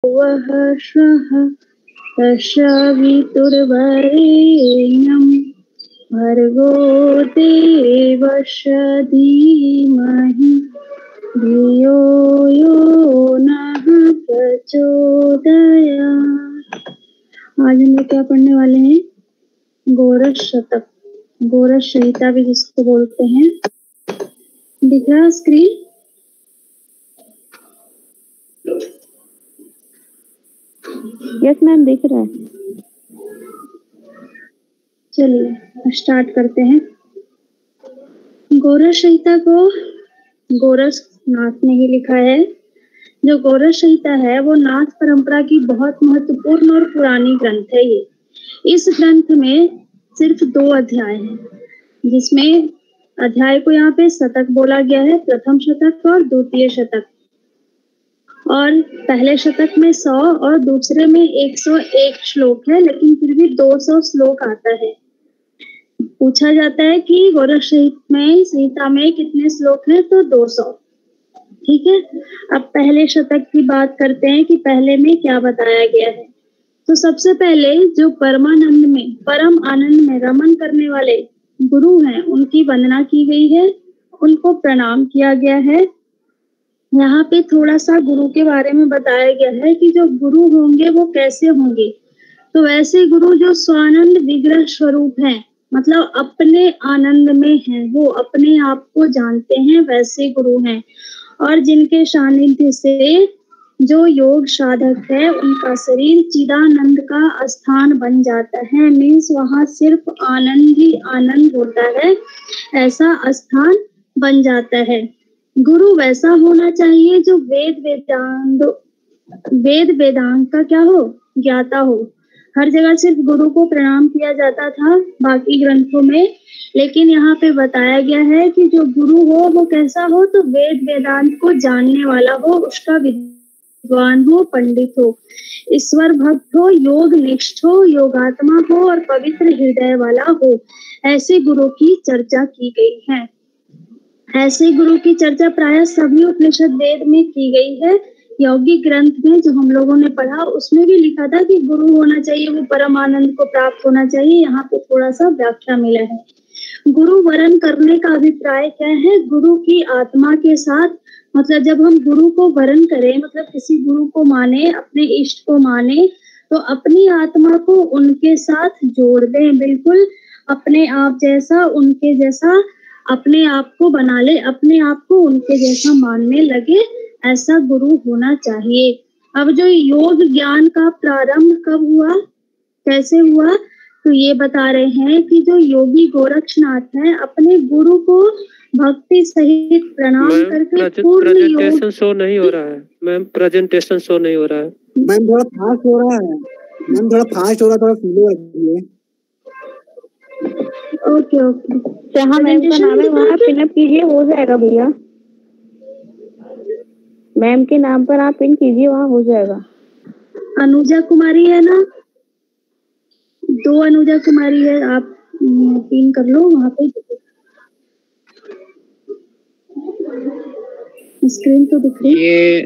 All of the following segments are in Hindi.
वः श्वः तस्वितुर्वरेण्यं भर्गो देवस्य धीमहि धियो यो नः प्रचोदयात्। आज हम लोग क्या पढ़ने वाले हैं? गोरस शतक, गोरस संहिता भी जिसको बोलते हैं। दिख रहा है स्क्रीन? यस मैम, दिख रहा है। चलिए स्टार्ट करते हैं। गोरस संहिता को गोरस नाथ ने ही लिखा है। जो गोरस संहिता है वो नाथ परंपरा की बहुत महत्वपूर्ण और पुरानी ग्रंथ है। ये इस ग्रंथ में सिर्फ 2 अध्याय हैं, जिसमें अध्याय को यहाँ पे शतक बोला गया है, प्रथम शतक और द्वितीय शतक। और पहले शतक में 100 और दूसरे में 101 श्लोक है, लेकिन फिर भी 200 श्लोक आता है। पूछा जाता है कि गोरस संहिता में कितने श्लोक हैं, तो 200। ठीक है, अब पहले शतक की बात करते हैं कि पहले में क्या बताया गया है। तो सबसे पहले जो परम आनंद में रमन करने वाले गुरु हैं, उनकी वंदना की गई है, उनको प्रणाम किया गया है। यहाँ पे थोड़ा सा गुरु के बारे में बताया गया है कि जो गुरु होंगे वो कैसे होंगे। तो वैसे गुरु जो स्वानंद विग्रह स्वरूप हैं, मतलब अपने आनंद में हैं, वो अपने आप को जानते हैं, वैसे गुरु हैं। और जिनके सानिध्य से जो योग साधक है उनका शरीर चिदानंद का स्थान बन जाता है। मीन्स वहां सिर्फ आनंद ही आनंद होता है, ऐसा स्थान बन जाता है। गुरु वैसा होना चाहिए जो वेद वेदांत का क्या हो, ज्ञाता हो। हर जगह सिर्फ गुरु को प्रणाम किया जाता था बाकी ग्रंथों में, लेकिन यहाँ पे बताया गया है कि जो गुरु हो वो कैसा हो, तो वेद वेदांत को जानने वाला हो, उसका विद्वान हो, पंडित हो, ईश्वर भक्त हो, योग निष्ठ हो, योगात्मा हो और पवित्र हृदय वाला हो। ऐसे गुरु की चर्चा की गई है। ऐसे गुरु की चर्चा प्रायः सभी उपनिषद वेद में की गई है। यौगिक ग्रंथ में जो हम लोगों ने पढ़ा उसमें भी लिखा था कि गुरु होना चाहिए, वो परम आनंद को प्राप्त होना चाहिए। यहाँ पे थोड़ा सा व्याख्या मिला है। गुरु वरण करने का अभिप्राय क्या है? गुरु की आत्मा के साथ, मतलब जब हम गुरु को वरण करें, मतलब किसी गुरु को माने, अपने इष्ट को माने, तो अपनी आत्मा को उनके साथ जोड़ दें, बिल्कुल अपने आप जैसा, उनके जैसा अपने आप को बना ले, अपने आप को उनके जैसा मानने लगे, ऐसा गुरु होना चाहिए। अब जो योग ज्ञान का प्रारंभ कब हुआ, कैसे हुआ, तो ये बता रहे हैं कि जो योगी गोरक्षनाथ है अपने गुरु को भक्ति सहित प्रणाम करके पूर्ण प्रेजेंटेशन शो नहीं हो रहा है मैम, प्रेजेंटेशन शो नहीं हो रहा है मैम, थोड़ा फास्ट हो रहा है मैम, थोड़ा फास्ट हो रहा है, थोड़ा स्लो रखिए। ओके ओके, जहाँ मैम का नाम है वहाँ पिनअप कीजिए, हो जाएगा भैया। मैम के नाम पर आप पिन कीजिए, वहाँ हो जाएगा। अनुजा कुमारी है ना, 2 अनुजा कुमारी है, आप पिन कर लो वहाँ पे। स्क्रीन तो दिख रही है।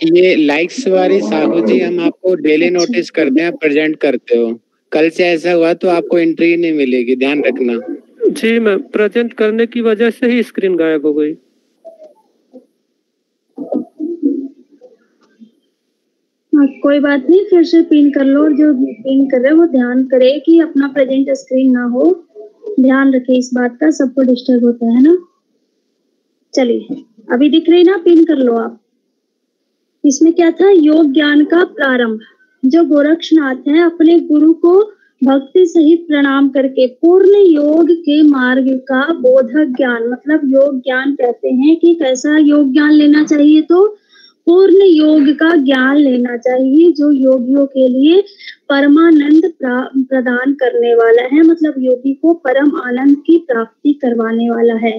ये लाइक्स वाली साहू जी, हम आपको डेली नोटिस करते हैं, प्रेजेंट करते हो। कल से ऐसा हुआ तो आपको एंट्री नहीं मिलेगी, ध्यान रखना। जी मैम, प्रेजेंट करने की वजह से ही स्क्रीन गायब हो गई। कोई बात नहीं, फिर से पिन कर लो, और जो पिन कर रहे हो वो ध्यान करे कि अपना प्रेजेंट स्क्रीन ना हो, ध्यान रखे इस बात का, सबको डिस्टर्ब होता है ना। चलिए, अभी दिख रही ना, पिन कर लो आप। इसमें क्या था, योग ज्ञान का प्रारंभ। जो गोरक्षनाथ है अपने गुरु को भक्ति सहित प्रणाम करके पूर्ण योग के मार्ग का बोधक ज्ञान, मतलब योग ज्ञान कहते हैं कि कैसा योग ज्ञान लेना चाहिए, तो पूर्ण योग का ज्ञान लेना चाहिए, जो योगियों के लिए परमानंद प्रदान करने वाला है, मतलब योगी को परम आनंद की प्राप्ति करवाने वाला है।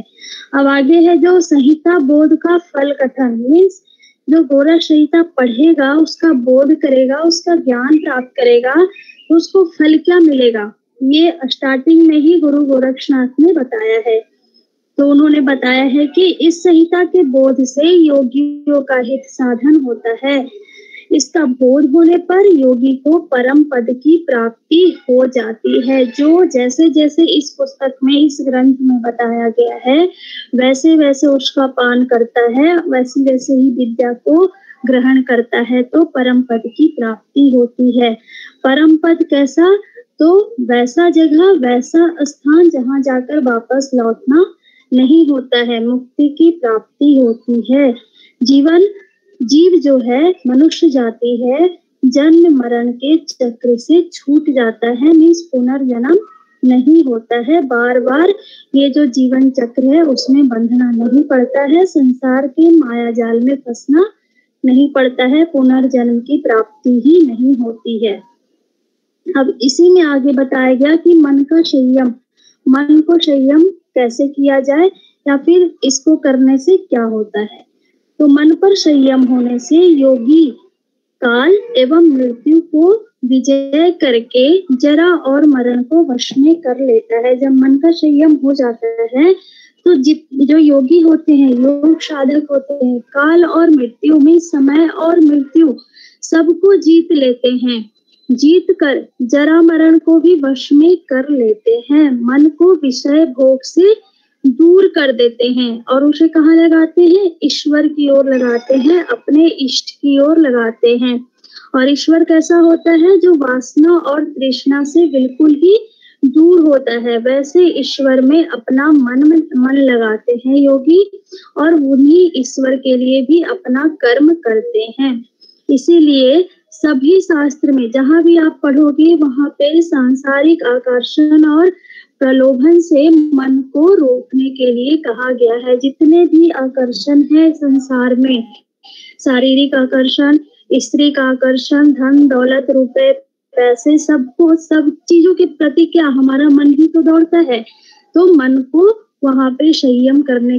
अब आगे है जो संहिता बोध का फल कथन। मीन्स जो गोरस संहिता पढ़ेगा, उसका बोध करेगा, उसका ज्ञान प्राप्त करेगा, तो उसको फल क्या मिलेगा, ये स्टार्टिंग में ही गुरु गोरक्षनाथ ने बताया है। तो उन्होंने बताया है कि इस संहिता के बोध से योगियों का हित साधन होता है। इसका बोध होने पर योगी को परम पद की प्राप्ति हो जाती है। जो जैसे जैसे इस पुस्तक में, इस ग्रंथ में बताया गया है, वैसे वैसे उसका पान करता है, वैसे वैसे ही विद्या को ग्रहण करता है तो परम पद की प्राप्ति होती है। परम पद कैसा? तो वैसा जगह, वैसा स्थान जहाँ जाकर वापस लौटना नहीं होता है, मुक्ति की प्राप्ति होती है। जीव जो है, मनुष्य जाति है, जन्म मरण के चक्र से छूट जाता है, मीन्स पुनर्जन्म नहीं होता है। बार बार ये जो जीवन चक्र है उसमें बंधना नहीं पड़ता है, संसार के माया जाल में फंसना नहीं पड़ता है, पुनर्जन्म की प्राप्ति ही नहीं होती है। अब इसी में आगे बताया गया कि मन को संयम कैसे किया जाए या फिर इसको करने से क्या होता है। तो मन पर संयम होने से योगी काल एवं मृत्यु को विजय करके जरा और मरण को वश में कर लेता है। जब मन का संयम हो जाता है तो जो योगी होते हैं, योग साधक होते हैं, काल और मृत्यु में, समय और मृत्यु सबको जीत लेते हैं, जीत कर जरा मरण को भी वश में कर लेते हैं, मन को विषय भोग से दूर कर देते हैं और उसे कहाँ लगाते हैं? ईश्वर की ओर लगाते हैं, अपने इष्ट की ओर लगाते हैं। और ईश्वर कैसा होता है? जो वासना और तृष्णा से बिल्कुल ही दूर होता है, वैसे ईश्वर में अपना मन लगाते हैं योगी और उन्हीं ईश्वर के लिए भी अपना कर्म करते हैं। इसीलिए सभी शास्त्र में जहां भी आप पढ़ोगे वहां पे सांसारिक आकर्षण और प्रलोभन से मन को रोकने के लिए कहा गया है। जितने भी आकर्षण है संसार में, शारीरिक आकर्षण, स्त्री का आकर्षण, धन दौलत रुपए पैसे, सबको सब चीजों के प्रति क्या हमारा मन ही तो दौड़ता है। तो मन को वहां पे संयम करने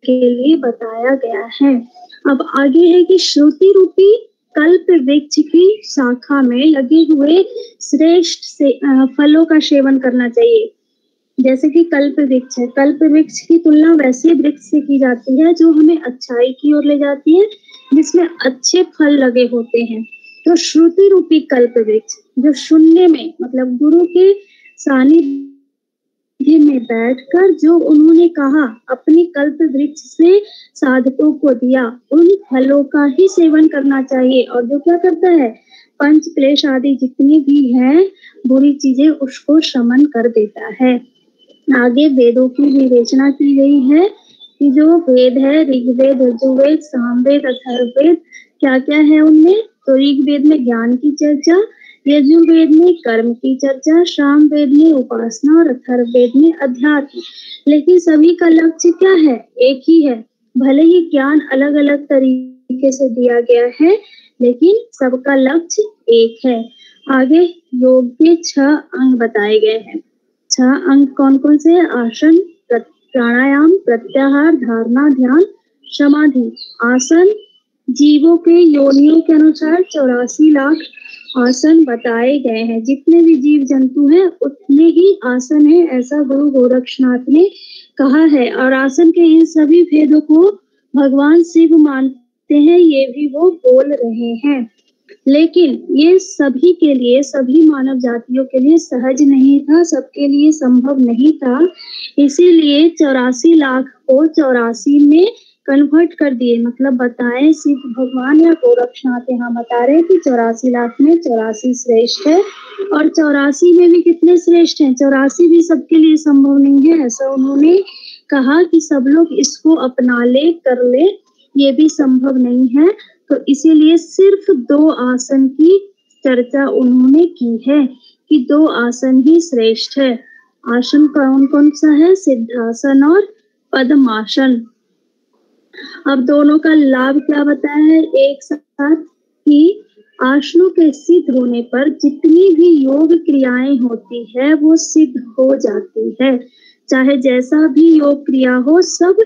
के लिए बताया गया है। अब आगे है कि श्रुति रूपी कल्प वृक्ष की शाखा में लगे हुए श्रेष्ठ से फलों का सेवन करना चाहिए। जैसे कि कल्प वृक्ष है, कल्प वृक्ष की तुलना वैसे वृक्ष से की जाती है जो हमें अच्छाई की ओर ले जाती है, जिसमें अच्छे फल लगे होते हैं। तो श्रुति रूपी कल्प वृक्ष जो शून्य में, मतलब गुरु के सानिध्य में बैठकर जो उन्होंने कहा, अपनी कल्प वृक्ष से साधकों को दिया, उन फलों का ही सेवन करना चाहिए। और जो क्या करता है, पंच क्लेश आदि जितनी भी हैं बुरी चीजें उसको शमन कर देता है। आगे वेदों की विवेचना की गई है कि जो वेद है, ऋग्वेद, यजुर्वेद, सामवेद, अथर्ववेद, क्या क्या है उनमें। तो ऋग्वेद में ज्ञान की चर्चा, यजुर्वेद में कर्म की चर्चा, सामवेद में उपासना और अथर्ववेद में अध्यात्म। लेकिन सभी का लक्ष्य क्या है? एक ही है। भले ही ज्ञान अलग अलग तरीके से दिया गया है लेकिन सबका लक्ष्य एक है। आगे योग के 6 अंग बताए गए हैं। 6 अंग कौन कौन से हैं? आसन, प्राणायाम, प्रत्याहार, धारणा, ध्यान, समाधि। आसन जीवों के योनियों के अनुसार 84 लाख आसन बताए गए हैं। जितने भी जीव जंतु हैं उतने ही आसन हैं, ऐसा गुरु गोरक्षनाथ ने कहा है। और आसन के इन सभी भेदों को भगवान शिव मानते हैं, ये भी वो बोल रहे हैं। लेकिन ये सभी के लिए, सभी मानव जातियों के लिए सहज नहीं था, सबके लिए संभव नहीं था। इसीलिए 84 लाख को 84 में कन्वर्ट कर दिए। मतलब बताएं शिव भगवान या गोरक्षनाथ यहाँ बता रहे हैं कि 84 लाख में 84 श्रेष्ठ है। और 84 में भी कितने श्रेष्ठ हैं? 84 भी सबके लिए संभव नहीं है, ऐसा उन्होंने कहा कि सब लोग इसको अपना ले, कर ले, ये भी संभव नहीं है। तो इसीलिए सिर्फ 2 आसन की चर्चा उन्होंने की है कि 2 आसन ही श्रेष्ठ है। आसन कौन कौन सा है? सिद्धासन और पद्मासन। अब दोनों का लाभ क्या बताया है एक साथ कि आसनों के सिद्ध होने पर जितनी भी योग क्रियाएं होती है वो सिद्ध हो जाती है। चाहे जैसा भी योग क्रिया हो सब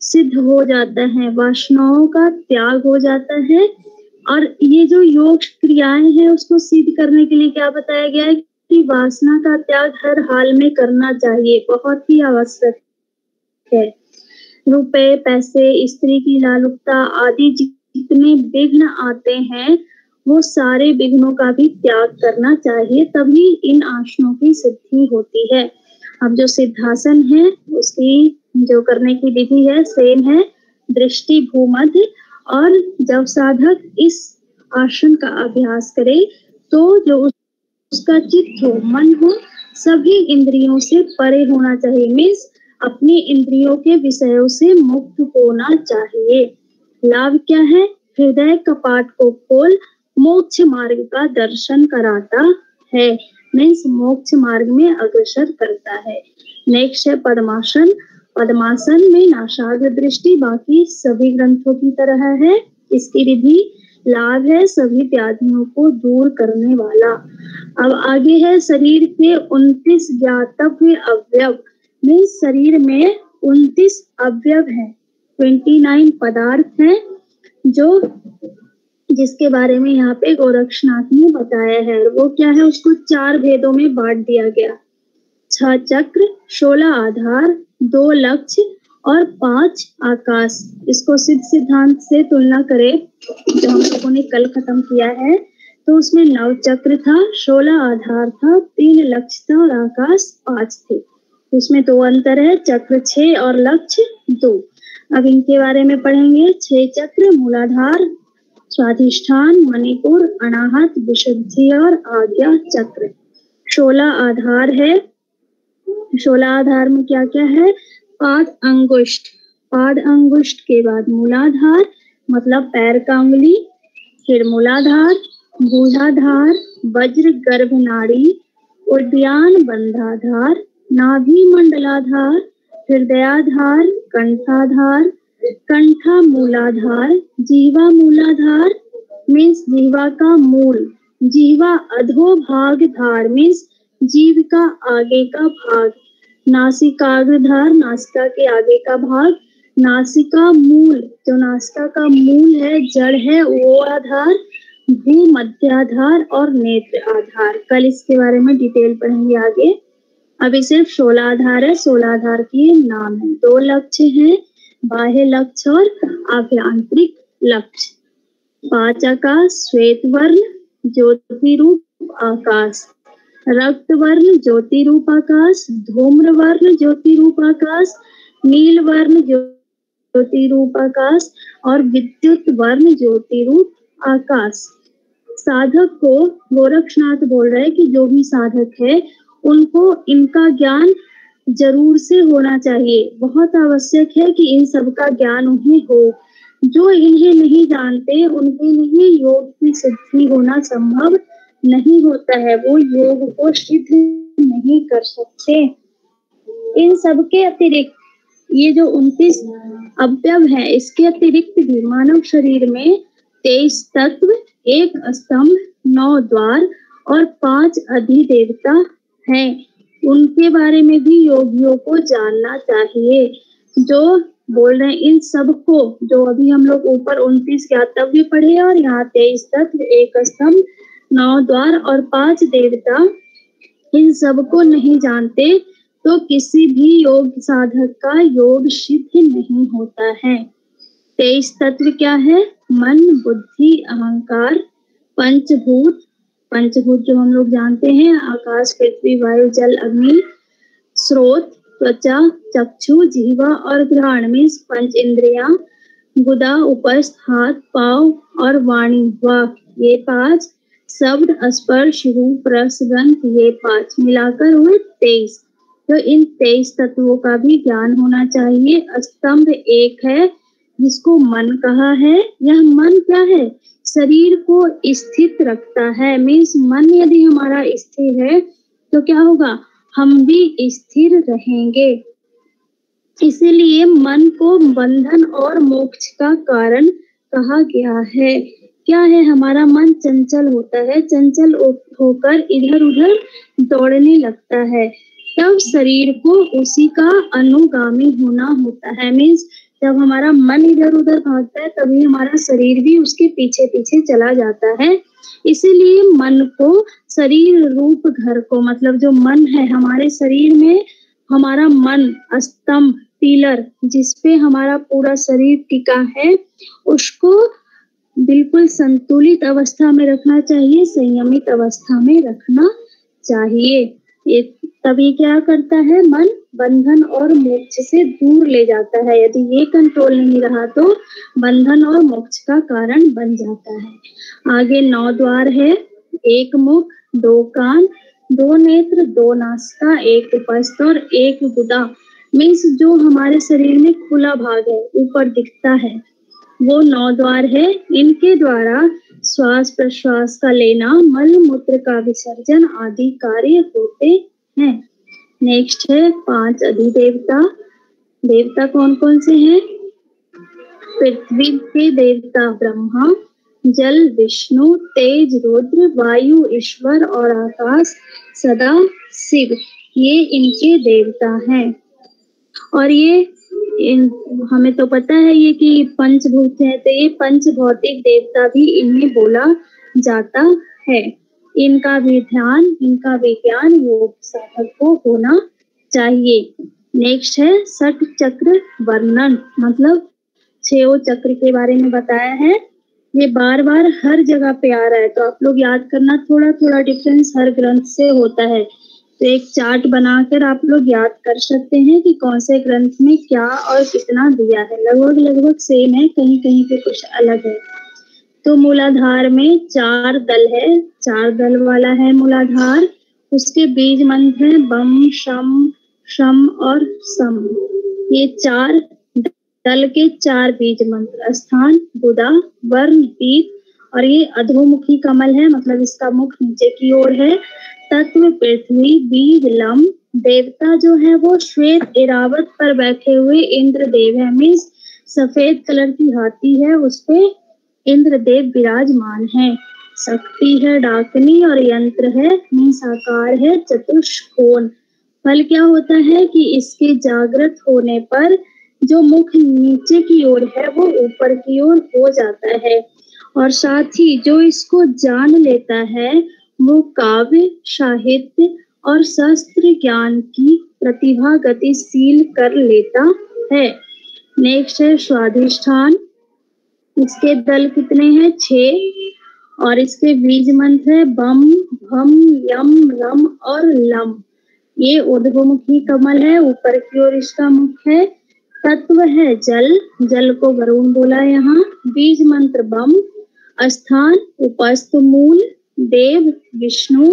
सिद्ध हो जाता है, वासनाओं का त्याग हो जाता है। और ये जो योग क्रियाएं हैं उसको सिद्ध करने के लिए क्या बताया गया है कि वासना का त्याग हर हाल में करना चाहिए, बहुत ही आवश्यक है। रुपए पैसे, स्त्री की लालुपता आदि जितने विघ्न आते हैं वो सारे विघ्नों का भी त्याग करना चाहिए, तभी इन आसनों की सिद्धि होती है। अब जो सिद्धासन है उसकी जो करने की विधि है सेम है, दृष्टि भूमध्य। और जब साधक इस आसन का अभ्यास करे तो जो उसका चित्त हो, मन हो, सभी इंद्रियों से परे होना चाहिए, मीन्स अपनी इंद्रियों के विषयों से मुक्त होना चाहिए। लाभ क्या है? हृदय कपाट को खोल मोक्ष मार्ग का दर्शन कराता है, मीन्स मोक्ष मार्ग में अग्रसर करता है। नेक्स्ट है पद्मासन। पद्मासन में नासाग्र दृष्टि बाकी सभी ग्रंथों की तरह है। इसकी विधि लाभ है सभी व्याधियों को दूर करने वाला। अब आगे है शरीर के 29 ज्ञातव्य अवयव में शरीर में 29 अवयव है, 29 पदार्थ हैं जो जिसके बारे में यहाँ पे गोरक्षनाथ ने बताया है। वो क्या है? उसको 4 भेदों में बांट दिया गया, 6 चक्र, 16 आधार, 2 लक्ष्य और 5 आकाश। इसको सिद्ध सिद्धांत से तुलना करें जो हम लोगों ने कल खत्म किया है तो उसमें 9 चक्र था, 16 आधार था, 3 लक्ष्य था और आकाश 5 थे। इसमें 2 अंतर है, चक्र 6 और लक्ष्य 2। अब इनके बारे में पढ़ेंगे। 6 चक्र मूलाधार, स्वाधिष्ठान, मणिपुर, अनाहत, विशुद्धि और आज्ञा चक्र। 16 आधार है। 16 आधार में क्या क्या है? पाद अंगुष्ठ, पाद अंगुष्ठ के बाद मूलाधार मतलब पैर का अंगुली, फिर मूलाधार, भुजाधार, वज्र गर्भ नाड़ी, उद्यान बंधाधार, नाभि मंडलाधार, हृदयाधार, कंठाधार, कंठा मूलाधार, जीवा मूलाधार मीन्स जीवा का मूल, जीवा अधोभाग धार मीन्स जीव का आगे का भाग, नासिकाग्रधार नासिका के आगे का भाग, नासिका मूल जो नासिका का मूल है, जड़ है, वो आधार, भूमध्याधार और नेत्र आधार। कल इसके बारे में डिटेल पढ़ेंगे आगे। अभी सिर्फ 16 आधार है। 16 आधार के नाम है, 2 लक्ष्य हैं, बाह्य लक्ष्य और आभ्यंतरिक लक्ष्य। 5 आकाश, श्वेत वर्ण ज्योति रूप आकाश, रक्त वर्ण ज्योति रूप आकाश, धूम्र वर्ण ज्योति रूप आकाश, नील वर्ण ज्योति रूप आकाश और विद्युत वर्ण ज्योति रूप आकाश। साधक को गोरक्षनाथ बोल रहे हैं कि जो भी साधक है उनको इनका ज्ञान जरूर से होना चाहिए, बहुत आवश्यक है कि इन सब का ज्ञान उन्हें हो। जो इन्हें नहीं जानते उनके लिए योग की सिद्धि होना संभव नहीं होता है, वो योग को सिद्ध नहीं कर सकते। इन सब के अतिरिक्त ये जो 29 अवयव है, इसके अतिरिक्त भी मानव शरीर में 23 तत्व, 1 स्तंभ, 9 द्वार और 5 अधिदेवता हैं। उनके बारे में भी योगियों को जानना चाहिए। जो बोल रहे हैं इन सब को, जो अभी हम लोग ऊपर 29 ज्ञातव्य पढ़े और यहाँ 23 तत्व, 1 स्तंभ, 9 द्वार और 5 देवता, इन सब को नहीं जानते तो किसी भी योग साधक का योग सिद्ध नहीं होता है। 23 तत्व क्या है? मन, बुद्धि, अहंकार, पंचभूत, पंचभूत जो हम लोग जानते हैं, आकाश, पृथ्वी, वायु, जल, अग्नि, स्रोत, त्वचा, चक्षु, जिह्वा और घ्राण मीन्स 5 इंद्रियां, गुदा, उपस्थ, हाथ, पांव और वाणी, वाक, ये 5, शब्द, स्पर्श, रूप, रस, गंध, ये 5 मिलाकर हुए 23। तो इन 23 तत्वों का भी ज्ञान होना चाहिए। स्तंभ 1 है जिसको मन कहा है। यह मन क्या है? शरीर को स्थित रखता है, मीन्स मन यदि हमारा स्थिर है तो क्या होगा? हम भी स्थिर रहेंगे। इसीलिए मन को बंधन और मोक्ष का कारण कहा गया है। क्या है? हमारा मन चंचल होता है, चंचल होकर इधर उधर दौड़ने लगता है, तब शरीर को उसी का अनुगामी होना होता है। मीन्स जब हमारा मन इधर उधर भागता है तभी हमारा शरीर भी उसके पीछे पीछे चला जाता है। इसीलिए मन को, शरीर रूप घर को, मतलब जो मन है हमारे शरीर में, हमारा मन स्तंभ, पिलर जिसपे हमारा पूरा शरीर टिका है, उसको बिल्कुल संतुलित अवस्था में रखना चाहिए, संयमित अवस्था में रखना चाहिए। ये तभी क्या करता है, मन बंधन और मोक्ष से दूर ले जाता है। यदि ये कंट्रोल नहीं रहा तो बंधन और मोक्ष का कारण बन जाता है। आगे 9 द्वार है, 1 मुख, 2 कान, 2 नेत्र, 2 नासिका, 1 उपस्थ और 1 गुदा। मीन्स जो हमारे शरीर में खुला भाग है, ऊपर दिखता है, वो 9 द्वार है। इनके द्वारा श्वास प्रश्वास का लेना, मल मूत्र का विसर्जन आदि कार्य होते हैं। नेक्स्ट है 5 अधिदेवता। देवता कौन कौन से हैं? पृथ्वी के देवता ब्रह्मा, जल विष्णु, तेज रुद्र, वायु ईश्वर और आकाश सदा शिव, ये इनके देवता हैं। और ये हमें तो पता है ये कि पंचभूत है, तो ये पंच भौतिक देवता भी इनमें बोला जाता है। इनका भी ध्यान, इनका भी ज्ञान योग साधक को होना चाहिए। नेक्स्ट है षट चक्र वर्णन, मतलब 6 चक्र के बारे में बताया है। ये बार बार हर जगह पे आ रहा है, तो आप लोग याद करना, थोड़ा थोड़ा डिफरेंस हर ग्रंथ से होता है। तो एक चार्ट बनाकर आप लोग याद कर सकते हैं कि कौन से ग्रंथ में क्या और कितना दिया है। लगभग सेम है, कहीं कहीं पे कुछ अलग है। तो मूलाधार में 4 दल है, 4 दल वाला है मूलाधार। उसके बीज मंत्र है बम, शम, शम और सम। ये 4 दल के 4 बीज मंत्र, स्थान, गुदा, वर्ण, पीत, और ये अधोमुखी कमल है, मतलब इसका मुख नीचे की ओर है। तत्व पृथ्वी, बीज लम, देवता जो है वो श्वेत ऐरावत पर बैठे हुए इंद्रदेव है। मीन्स सफेद कलर की हाथी है, उसपे इंद्रदेव विराजमान है। शक्ति है डाकिनी और यंत्र है, मीन्स आकार है चतुष्कोण। फल क्या होता है कि इसके जागृत होने पर जो मुख नीचे की ओर है वो ऊपर की ओर हो जाता है, और साथ ही जो इसको जान लेता है वो काव्य, साहित्य और शास्त्र ज्ञान की प्रतिभा गतिशील कर लेता है। नेक्स्ट है स्वाधिष्ठान। इसके दल कितने हैं? 6, और इसके बीज मंत्र है बम, भम, यम, रम और लम। ये ऊर्ध्वमुखी कमल है, ऊपर की ओर इसका मुख है। तत्व है जल, जल को वरुण बोला यहाँ। बीज मंत्र बम, स्थान उपस्थ मूल, देव विष्णु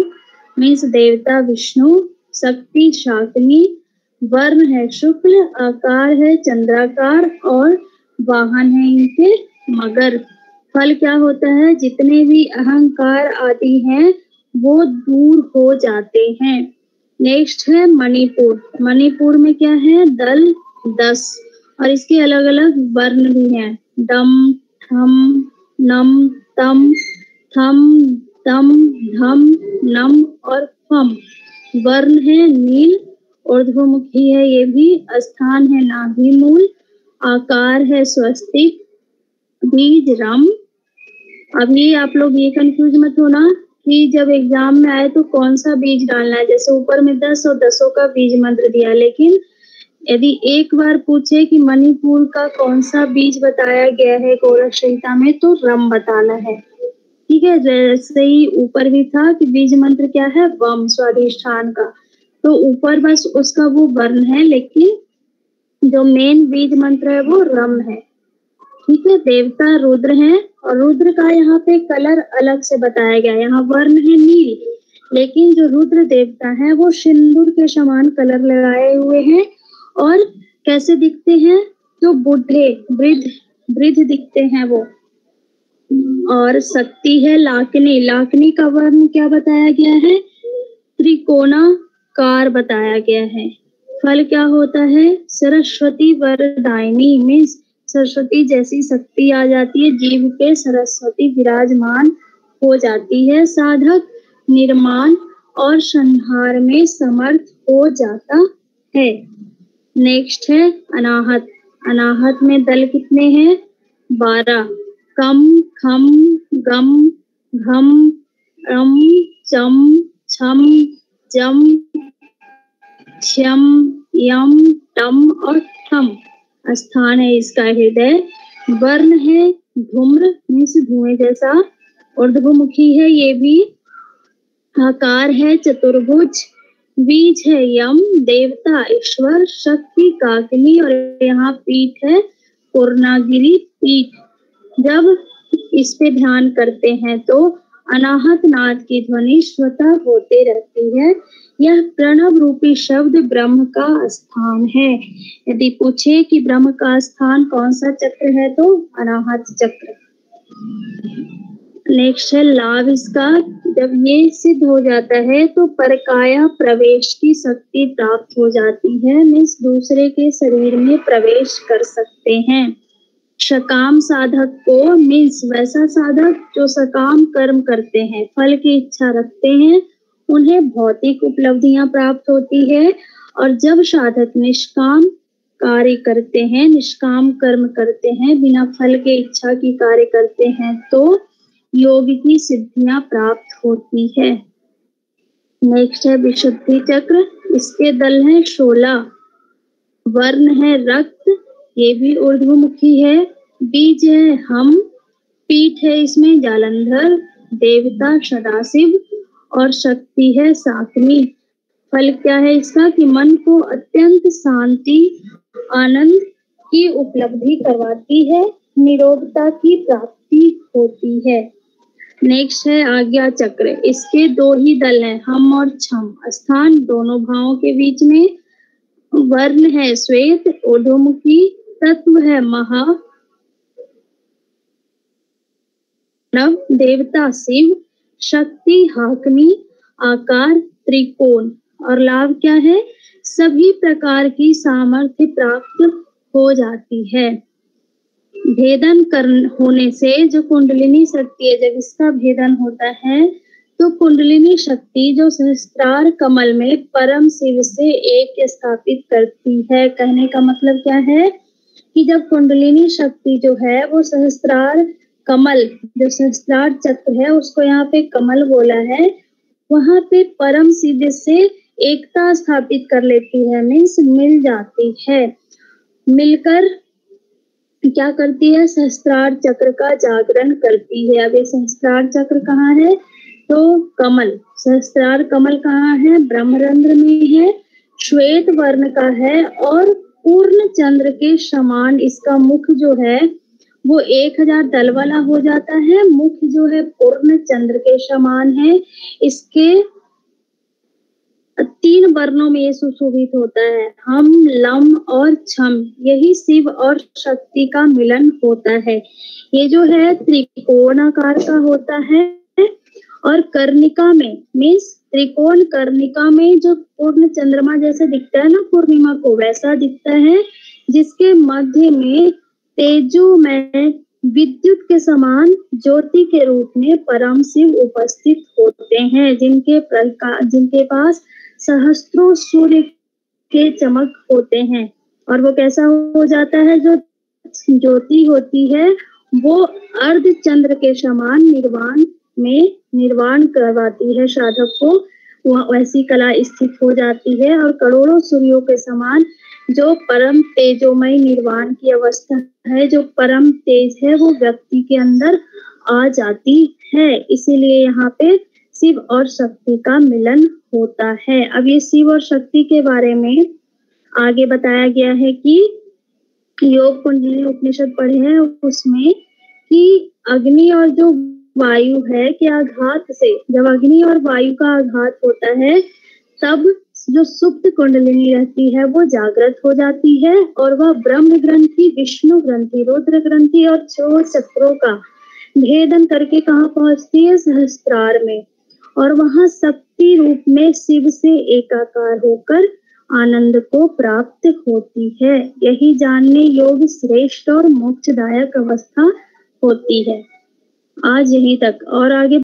मीन्स देवता विष्णु, शक्ति शाकिनी, वर्ण है शुक्ल, आकार है चंद्राकार और वाहन है इनके मगर। फल क्या होता है? जितने भी अहंकार आदि हैं वो दूर हो जाते हैं। नेक्स्ट है मणिपुर। मणिपुर में क्या है? दल 10, और इसके अलग अलग वर्ण भी हैं, डम, ठम, नम, तम, थम, तम, धम, नम और फम। वर्ण है नील, ऊर्ध्वमुखी है ये भी, स्थान है नाभि मूल, आकार है स्वस्तिक, बीज रम। अभी आप लोग ये कंफ्यूज मत होना कि जब एग्जाम में आए तो कौन सा बीज डालना है। जैसे ऊपर में 10 और 10 का बीज मंत्र दिया, लेकिन यदि एक बार पूछे कि मणिपुर का कौन सा बीज बताया गया है गोरख संहिता में, तो रम बताना है। ठीक है, जैसे ही ऊपर भी था कि बीज मंत्र क्या है? वम, स्वाधिष्ठान का। तो ऊपर बस उसका वो वर्ण है, लेकिन जो मेन बीज मंत्र है वो रम है। ठीक है, देवता रुद्र है, और रुद्र का यहाँ पे कलर अलग से बताया गया है। यहाँ वर्ण है नील, लेकिन जो रुद्र देवता है वो सिंदूर के समान कलर लगाए हुए हैं, और कैसे दिखते हैं? जो बूढ़े वृद्ध दिखते हैं वो। और शक्ति है लाकिनी। लाकिनी का वर्ण क्या बताया गया है? त्रिकोणाकार बताया गया है। फल क्या होता है? सरस्वती वरदायिनी मीन्स सरस्वती जैसी शक्ति आ जाती है, जीव पे सरस्वती विराजमान हो जाती है। साधक निर्माण और संहार में समर्थ हो जाता है। नेक्स्ट है अनाहत। अनाहत में दल कितने हैं? 12, कम, खम, गम, घम, रम, चम, छम, जम, छम, यम, टम और थम। स्थान है इसका हृदय। वर्ण है धूम्र मीन्स धुएं जैसा। ऊर्ध्वमुखी है ये भी। आकार है चतुर्भुज। बीज है यम, देवता ईश्वर, शक्ति काकिनी और यहाँ पीठ है पूर्णागिरि पीठ। जब इस पे ध्यान करते हैं तो अनाहत नाद की ध्वनि स्वतः होते रहती है। यह प्रणव रूपी शब्द ब्रह्म का स्थान है। यदि पूछे कि ब्रह्म का स्थान कौन सा चक्र है तो अनाहत चक्र। नेक्स्ट है लाभ इसका। जब ये सिद्ध हो जाता है तो परकाया प्रवेश की शक्ति प्राप्त हो जाती है, मीन्स दूसरे के शरीर में प्रवेश कर सकते हैं। सकाम साधक को मीन्स वैसा साधक जो सकाम कर्म करते हैं, फल की इच्छा रखते हैं, उन्हें भौतिक उपलब्धियां प्राप्त होती है। और जब साधक निष्काम कार्य करते हैं, निष्काम कर्म करते हैं, बिना फल के इच्छा की कार्य करते हैं तो योग की सिद्धियां प्राप्त होती है। नेक्स्ट है विशुद्धि चक्र। इसके दल है 16। वर्ण है रक्त, ये भी ऊर्ध्वमुखी है। बीज है हम, पीठ है इसमें जालंधर, देवता सदाशिव और शक्ति है साकनी। फल क्या है इसका कि मन को अत्यंत शांति आनंद की उपलब्धि करवाती है, निरोधता की प्राप्ति होती है। नेक्स्ट है आज्ञा चक्र। इसके 2 ही दल हैं, हम और छम। स्थान दोनों भावों के बीच में। वर्ण है श्वेत ऊर्ध्वमुखी। तत्व है महा नव, देवता शिव, शक्ति हाकनी, आकार त्रिकोण। और लाभ क्या है? सभी प्रकार की सामर्थ्य प्राप्त हो जाती है। भेदन होने से जो कुंडलिनी शक्ति है, जब इसका भेदन होता है तो कुंडलिनी शक्ति जो सहस्त्रार कमल में परम शिव से एक स्थापित करती है। कहने का मतलब क्या है कि जब कुंडलिनी शक्ति जो है वो सहस्त्रार कमल, जो सहस्त्रार चक्र है उसको यहाँ पे कमल बोला है, वहां पे परम शिव से एकता स्थापित कर लेती है, मीन्स मिल जाती है। मिलकर क्या करती है? सहस्त्रार चक्र का जागरण करती है। अब ये सहस्त्रार चक्र कहाँ है? तो कमल, सहस्त्रार कमल कहाँ है? ब्रह्मरंध्र में है, श्वेत वर्ण का है और पूर्ण चंद्र के समान इसका मुख जो है वो 1000 दल वाला हो जाता है। मुख जो है पूर्ण चंद्र के समान है। इसके 3 वर्णों में ये सुशोभित होता है, हम, लम और छम। यही शिव और शक्ति का मिलन होता है। ये जो है त्रिकोणाकार का होता है और कर्णिका में मीन्स त्रिकोण कर्णिका में जो पूर्ण चंद्रमा जैसे दिखता है ना पूर्णिमा को, वैसा दिखता है, जिसके मध्य में तेजोमय विद्युत के समान ज्योति के रूप में परम शिव उपस्थित होते हैं, जिनके पास सहस्त्रों सूर्य के चमक होते हैं। और वो कैसा हो जाता है? जो ज्योति होती है वो अर्ध चंद्र के समान निर्वाण करवाती है साधक को, वैसी कला स्थित हो जाती है। और करोड़ों सूर्यों के समान जो परम तेजोमय निर्वाण की अवस्था है, जो परम तेज है, वो व्यक्ति के अंदर आ जाती है। इसीलिए यहाँ पे शिव और शक्ति का मिलन होता है। अब ये शिव और शक्ति के बारे में आगे बताया गया है कि योग कुंडलिनी उपनिषद पढ़े हैं उसमें कि अग्नि और जो वायु है के आघात से, जब अग्नि और वायु का आघात होता है तब जो सुप्त कुंडलिनी रहती है वो जागृत हो जाती है और वह ब्रह्म ग्रंथि, विष्णु ग्रंथि, रुद्र ग्रंथि और 6 चक्रों का भेदन करके कहाँ पहुंचती है? सहस्त्रार में। और वहां शक्ति रूप में शिव से एकाकार होकर आनंद को प्राप्त होती है। यही जानने योग श्रेष्ठ और मोक्षदायक अवस्था होती है। आज यहीं तक और आगे